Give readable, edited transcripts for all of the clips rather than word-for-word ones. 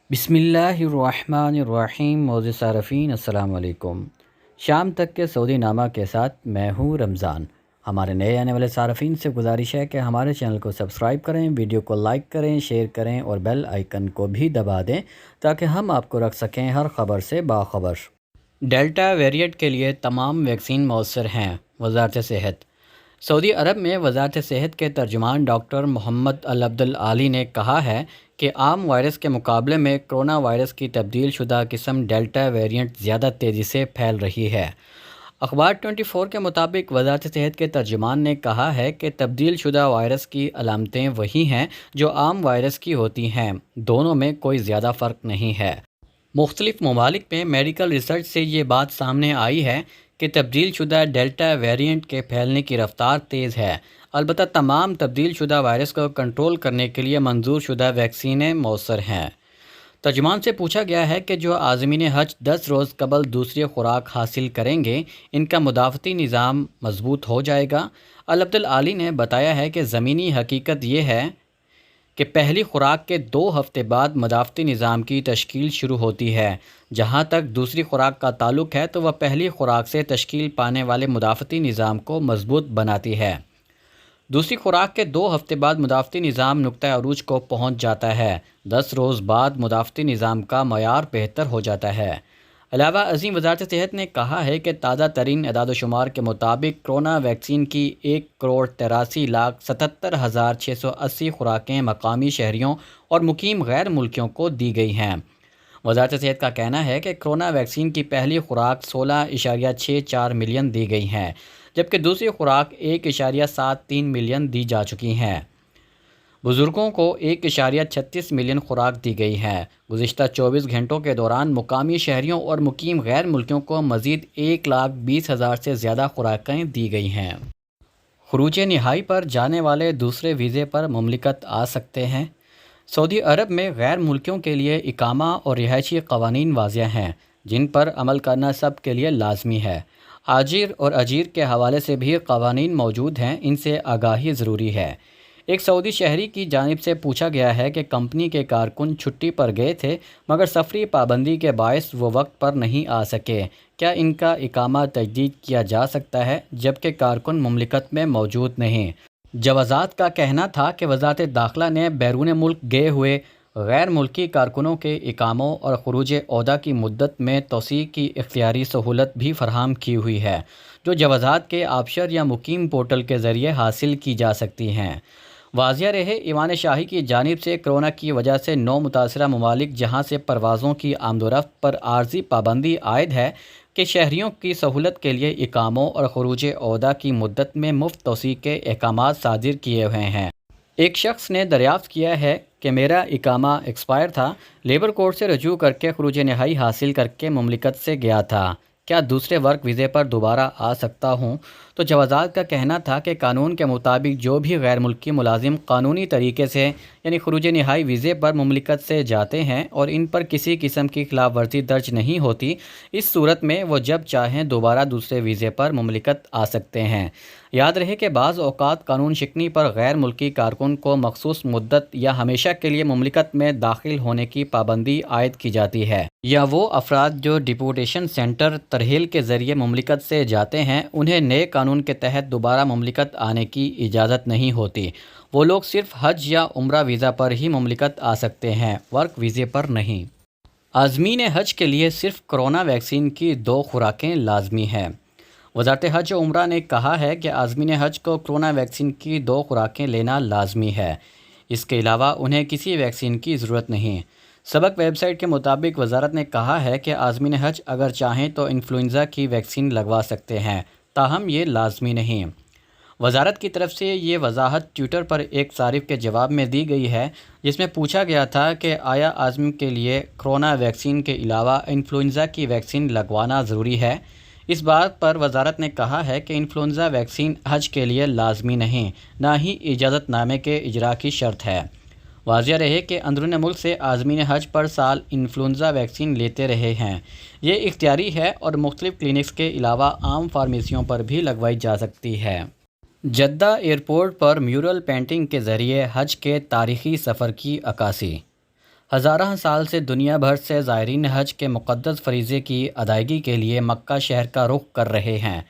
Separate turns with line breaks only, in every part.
بسم اللہ الرحمن الرحیم۔ معزز صارفین السلام علیکم۔ شام تک کے سعودی نامہ کے ساتھ میں ہوں رمضان۔ ہمارے نئے آنے والے صارفین سے گزارش ہے کہ ہمارے چینل کو سبسکرایب کریں، ویڈیو کو لائک کریں، شیئر کریں اور بیل آئیکن کو بھی دبا دیں تاکہ ہم آپ کو رکھ سکیں ہر خبر سے باخبر۔ ڈیلٹا ویریئنٹ کے لیے تمام ویکسین مؤثر ہیں، وزارت صحت۔ سعودی عرب میں وزارت صحت کے ترجمان ڈاکٹر محمد العبد العالی نے کہا ہے کہ عام وائرس کے مقابلے میں کرونا وائرس کی تبدیل شدہ قسم ڈیلٹا ویریئنٹ زیادہ تیزی سے پھیل رہی ہے۔ اخبار 24 کے مطابق وزارت صحت کے ترجمان نے کہا ہے کہ تبدیل شدہ وائرس کی علامتیں وہی ہیں جو عام وائرس کی ہوتی ہیں، دونوں میں کوئی زیادہ فرق نہیں ہے۔ مختلف ممالک میں میڈیکل ریسرچ سے یہ بات سامنے آئی ہے کہ تبدیل شدہ ڈیلٹا ویریئنٹ کے پھیلنے کی رفتار تیز ہے، البتہ تمام تبدیل شدہ وائرس کو کنٹرول کرنے کے لیے منظور شدہ ویکسینیں مؤثر ہیں۔ ترجمان سے پوچھا گیا ہے کہ جو عازمین حج 10 روز قبل دوسری خوراک حاصل کریں گے ان کا مدافعتی نظام مضبوط ہو جائے گا۔ العبد العالی نے بتایا ہے کہ زمینی حقیقت یہ ہے کہ پہلی خوراک کے 2 ہفتے بعد مدافعتی نظام کی تشکیل شروع ہوتی ہے۔ جہاں تک دوسری خوراک کا تعلق ہے تو وہ پہلی خوراک سے تشکیل پانے والے مدافعتی نظام کو مضبوط بناتی ہے۔ دوسری خوراک کے 2 ہفتے بعد مدافعتی نظام نقطہ عروج کو پہنچ جاتا ہے۔ 10 روز بعد مدافعتی نظام کا معیار بہتر ہو جاتا ہے۔ علاوہ ازیں وزارت صحت نے کہا ہے کہ تازہ ترین اعداد و شمار کے مطابق کرونا ویکسین کی 1,83,77,680 خوراکیں مقامی شہریوں اور مقیم غیر ملکیوں کو دی گئی ہیں۔ وزارت صحت کا کہنا ہے کہ کرونا ویکسین کی پہلی خوراک 16.64 ملین دی گئی ہیں، جبکہ دوسری خوراک 1.73 ملین دی جا چکی ہیں۔ بزرگوں کو 1.36 ملین خوراک دی گئی ہے۔ گزشتہ 24 گھنٹوں کے دوران مقامی شہریوں اور مقیم غیر ملکیوں کو مزید 1,20,000 سے زیادہ خوراکیں دی گئی ہیں۔ خروج نہائی پر جانے والے دوسرے ویزے پر مملکت آ سکتے ہیں۔ سعودی عرب میں غیر ملکیوں کے لیے اقامہ اور رہائشی قوانین واضح ہیں جن پر عمل کرنا سب کے لیے لازمی ہے۔ آجر اور اجیر کے حوالے سے بھی قوانین موجود ہیں، ان سے آگاہی ضروری ہے۔ ایک سعودی شہری کی جانب سے پوچھا گیا ہے کہ کمپنی کے کارکن چھٹی پر گئے تھے مگر سفری پابندی کے باعث وہ وقت پر نہیں آ سکے، کیا ان کا اقامہ تجدید کیا جا سکتا ہے جبکہ کارکن مملکت میں موجود نہیں؟ جوازات کا کہنا تھا کہ وزارت داخلہ نے بیرون ملک گئے ہوئے غیر ملکی کارکنوں کے اقاموں اور خروج عہدہ کی مدت میں توسیع کی اختیاری سہولت بھی فراہم کی ہوئی ہے، جو جوازات کے آبشر یا مقیم پورٹل کے ذریعے حاصل کی جا سکتی ہیں۔ واضح رہے، ایوان شاہی کی جانب سے کرونا کی وجہ سے 9 متاثرہ ممالک جہاں سے پروازوں کی آمد و رفت پر عارضی پابندی عائد ہے کہ شہریوں کی سہولت کے لیے اقاموں اور خروج عہدہ کی مدت میں مفت توسیع کے احکامات صادر کیے ہوئے ہیں۔ ایک شخص نے دریافت کیا ہے کہ میرا اقامہ ایکسپائر تھا، لیبر کورٹ سے رجوع کر کے خروج نہائی حاصل کر کے مملکت سے گیا تھا، کیا دوسرے ورک ویزے پر دوبارہ آ سکتا ہوں؟ تو جوازات کا کہنا تھا کہ قانون کے مطابق جو بھی غیر ملکی ملازم قانونی طریقے سے یعنی خروج نہائی ویزے پر مملکت سے جاتے ہیں اور ان پر کسی قسم کی خلاف ورزی درج نہیں ہوتی، اس صورت میں وہ جب چاہیں دوبارہ دوسرے ویزے پر مملکت آ سکتے ہیں۔ یاد رہے کہ بعض اوقات قانون شکنی پر غیر ملکی کارکن کو مخصوص مدت یا ہمیشہ کے لیے مملکت میں داخل ہونے کی پابندی عائد کی جاتی ہے، یا وہ افراد جو ڈیپورٹیشن سینٹر ترحیل کے ذریعے مملکت سے جاتے ہیں انہیں نئے قانون کے تحت دوبارہ مملکت آنے کی اجازت نہیں ہوتی۔ وہ لوگ صرف حج یا عمرہ ویزا پر ہی مملکت آ سکتے ہیں، ورک ویزے پر نہیں۔ عازمین حج کے لیے صرف کرونا ویکسین کی 2 خوراکیں لازمی ہیں۔ وزارت حج و عمرہ نے کہا ہے کہ عازمین حج کو کرونا ویکسین کی 2 خوراکیں لینا لازمی ہے، اس کے علاوہ انہیں کسی ویکسین کی ضرورت نہیں۔ سبق ویب سائٹ کے مطابق وزارت نے کہا ہے کہ عازمین حج اگر چاہیں تو انفلوئنزا کی ویکسین لگوا سکتے ہیں، تاہم یہ لازمی نہیں۔ وزارت کی طرف سے یہ وضاحت ٹویٹر پر ایک صارف کے جواب میں دی گئی ہے جس میں پوچھا گیا تھا کہ آیا عازم کے لیے کرونا ویکسین کے علاوہ انفلوئنزا کی ویکسین لگوانا ضروری ہے؟ اس بات پر وزارت نے کہا ہے کہ انفلوئنزا ویکسین حج کے لیے لازمی نہیں، نہ ہی اجازت نامے کے اجرا کی شرط ہے۔ واضح رہے کہ اندرون ملک سے عازمین حج پر سال انفلوئنزا ویکسین لیتے رہے ہیں۔ یہ اختیاری ہے اور مختلف کلینکس کے علاوہ عام فارمیسیوں پر بھی لگوائی جا سکتی ہے۔ جدہ ایئرپورٹ پر میورل پینٹنگ کے ذریعے حج کے تاریخی سفر کی عکاسی۔ ہزارہ سال سے دنیا بھر سے زائرین حج کے مقدس فریضے کی ادائیگی کے لیے مکہ شہر کا رخ کر رہے ہیں۔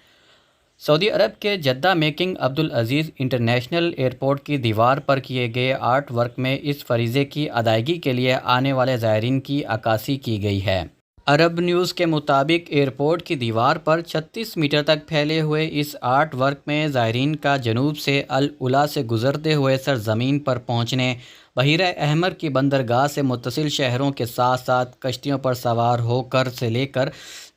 سعودی عرب کے جدہ میں کنگ عبدالعزیز انٹرنیشنل ایئرپورٹ کی دیوار پر کیے گئے آرٹ ورک میں اس فریضے کی ادائیگی کے لیے آنے والے زائرین کی عکاسی کی گئی ہے۔ عرب نیوز کے مطابق ایئرپورٹ کی دیوار پر 36 میٹر تک پھیلے ہوئے اس آرٹ ورک میں زائرین کا جنوب سے العلا سے گزرتے ہوئے سرزمین پر پہنچنے، بحیرہ احمر کی بندرگاہ سے متصل شہروں کے ساتھ ساتھ کشتیوں پر سوار ہو کر سے لے کر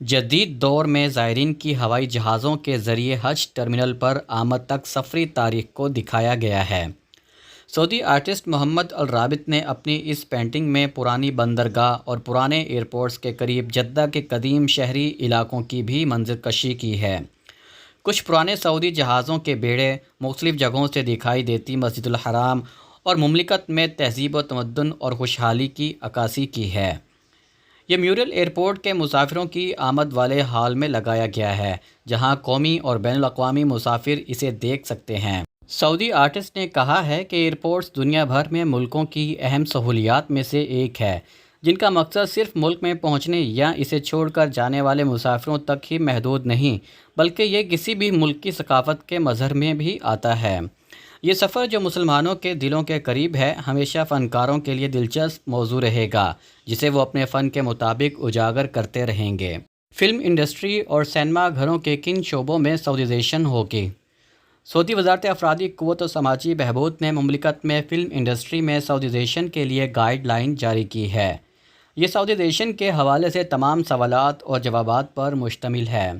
جدید دور میں زائرین کی ہوائی جہازوں کے ذریعے حج ٹرمینل پر آمد تک سفری تاریخ کو دکھایا گیا ہے۔ سعودی آرٹسٹ محمد الرابط نے اپنی اس پینٹنگ میں پرانی بندرگاہ اور پرانے ایئرپورٹس کے قریب جدہ کے قدیم شہری علاقوں کی بھی منظر کشی کی ہے۔ کچھ پرانے سعودی جہازوں کے بیڑے، مختلف جگہوں سے دکھائی دیتی مسجد الحرام اور مملکت میں تہذیب و تمدن اور خوشحالی کی عکاسی کی ہے۔ یہ میورل ایئرپورٹ کے مسافروں کی آمد والے ہال میں لگایا گیا ہے، جہاں قومی اور بین الاقوامی مسافر اسے دیکھ سکتے ہیں۔ سعودی آرٹسٹ نے کہا ہے کہ ایئرپورٹس دنیا بھر میں ملکوں کی اہم سہولیات میں سے ایک ہے، جن کا مقصد صرف ملک میں پہنچنے یا اسے چھوڑ کر جانے والے مسافروں تک ہی محدود نہیں، بلکہ یہ کسی بھی ملک کی ثقافت کے مظہر میں بھی آتا ہے۔ یہ سفر جو مسلمانوں کے دلوں کے قریب ہے، ہمیشہ فنکاروں کے لیے دلچسپ موضوع رہے گا، جسے وہ اپنے فن کے مطابق اجاگر کرتے رہیں گے۔ فلم انڈسٹری اور سینما گھروں کے کن شعبوں میں سعودیزیشن ہوگی؟ سعودی وزارت افرادی قوت و سماجی بہبود نے مملکت میں فلم انڈسٹری میں سعودیزیشن کے لیے گائیڈ لائن جاری کی ہے۔ یہ سعودیزیشن کے حوالے سے تمام سوالات اور جوابات پر مشتمل ہے۔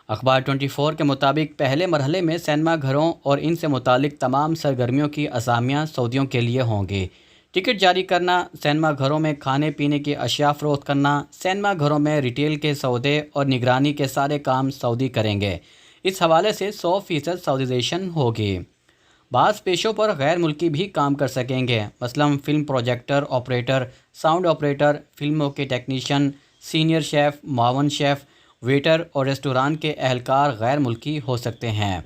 اخبار 24 کے مطابق پہلے مرحلے میں سینما گھروں اور ان سے متعلق تمام سرگرمیوں کی اسامیاں سعودیوں کے لیے ہوں گی۔ ٹکٹ جاری کرنا، سینما گھروں میں کھانے پینے کی اشیاء فروخت کرنا، سینما گھروں میں ریٹیل کے سودے اور نگرانی کے سارے کام سعودی کریں گے۔ اس حوالے سے 100% سعودیزیشن ہوگی۔ بعض پیشوں پر غیر ملکی بھی کام کر سکیں گے، مثلاً film projector operator, sound operator, فلموں کے ٹیکنیشین، سینئر شیف، معاون شیف، ویٹر اور ریسٹوران کے اہلکار غیر ملکی ہو سکتے ہیں۔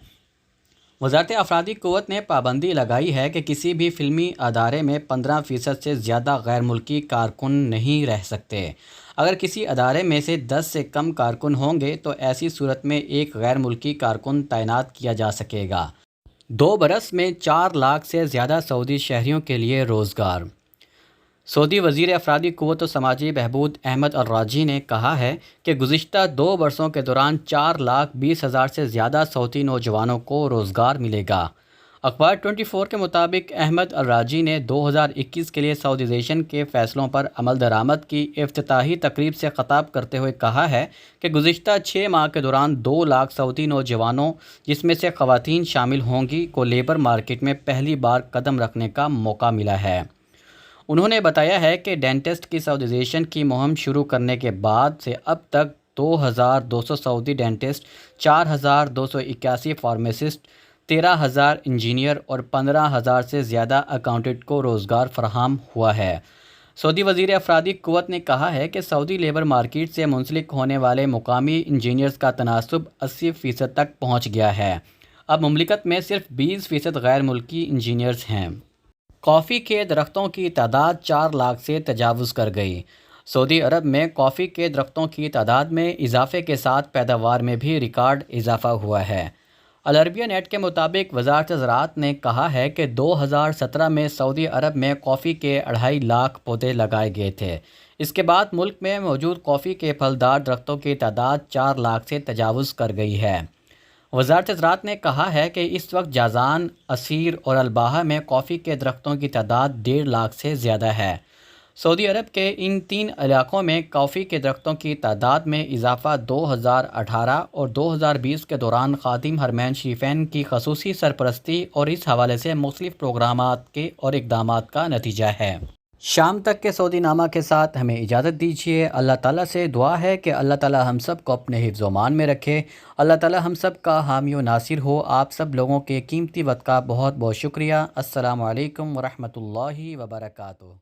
وزارت افرادی قوت نے پابندی لگائی ہے کہ کسی بھی فلمی ادارے میں 15% سے زیادہ غیر ملکی کارکن نہیں رہ سکتے۔ اگر کسی ادارے میں سے 10 سے کم کارکن ہوں گے تو ایسی صورت میں ایک غیر ملکی کارکن تعینات کیا جا سکے گا۔ 2 برس میں 4 لاکھ سے زیادہ سعودی شہریوں کے لیے روزگار۔ سعودی وزیر افرادی قوت و سماجی بہبود احمد الراجی نے کہا ہے کہ گزشتہ 2 برسوں کے دوران 4,20,000 سے زیادہ سعودی نوجوانوں کو روزگار ملے گا۔ اخبار 24 کے مطابق احمد الراجی نے 2021 کے لیے سعودیزیشن کے فیصلوں پر عمل درآمد کی افتتاحی تقریب سے خطاب کرتے ہوئے کہا ہے کہ گزشتہ 6 ماہ کے دوران 2 لاکھ سعودی نوجوانوں، جس میں سے خواتین شامل ہوں گی، کو لیبر مارکیٹ میں پہلی بار قدم رکھنے کا موقع ملا ہے۔ انہوں نے بتایا ہے کہ ڈینٹسٹ کی سعودیزیشن کی مہم شروع کرنے کے بعد سے اب تک 2,200 سعودی ڈینٹسٹ، 4,281 فارمیسسٹ، 13,000 انجینئر اور 15,000 سے زیادہ اکاؤنٹنٹ کو روزگار فراہم ہوا ہے۔ سعودی وزیر افرادی قوت نے کہا ہے کہ سعودی لیبر مارکیٹ سے منسلک ہونے والے مقامی انجینئرز کا تناسب 80% تک پہنچ گیا ہے۔ اب مملکت میں صرف 20% غیر ملکی انجینئرز ہیں۔ کافی کے درختوں کی تعداد 4 لاکھ سے تجاوز کر گئی۔ سعودی عرب میں کافی کے درختوں کی تعداد میں اضافے کے ساتھ پیداوار میں بھی ریکارڈ اضافہ ہوا ہے۔ العربیہ نیٹ کے مطابق وزارت زراعت نے کہا ہے کہ 2017 میں سعودی عرب میں کافی کے 2.5 لاکھ پودے لگائے گئے تھے۔ اس کے بعد ملک میں موجود کافی کے پھلدار درختوں کی تعداد 4 لاکھ سے تجاوز کر گئی ہے۔ وزارت زراعت نے کہا ہے کہ اس وقت جازان، عسیر اور الباحہ میں کافی کے درختوں کی تعداد 1.5 لاکھ سے زیادہ ہے۔ سعودی عرب کے ان 3 علاقوں میں کافی کے درختوں کی تعداد میں اضافہ 2018 اور 2020 کے دوران خادم حرمین شریفین کی خصوصی سرپرستی اور اس حوالے سے مختلف پروگرامات کے اور اقدامات کا نتیجہ ہے۔ شام تک کے سعودی نامہ کے ساتھ ہمیں اجازت دیجیے۔ اللہ تعالیٰ سے دعا ہے کہ اللہ تعالیٰ ہم سب کو اپنے حفظ و امان میں رکھے۔ اللہ تعالیٰ ہم سب کا حامی و ناصر ہو۔ آپ سب لوگوں کے قیمتی وقت کا بہت بہت شکریہ۔ السلام علیکم ورحمۃ اللہ وبرکاتہ۔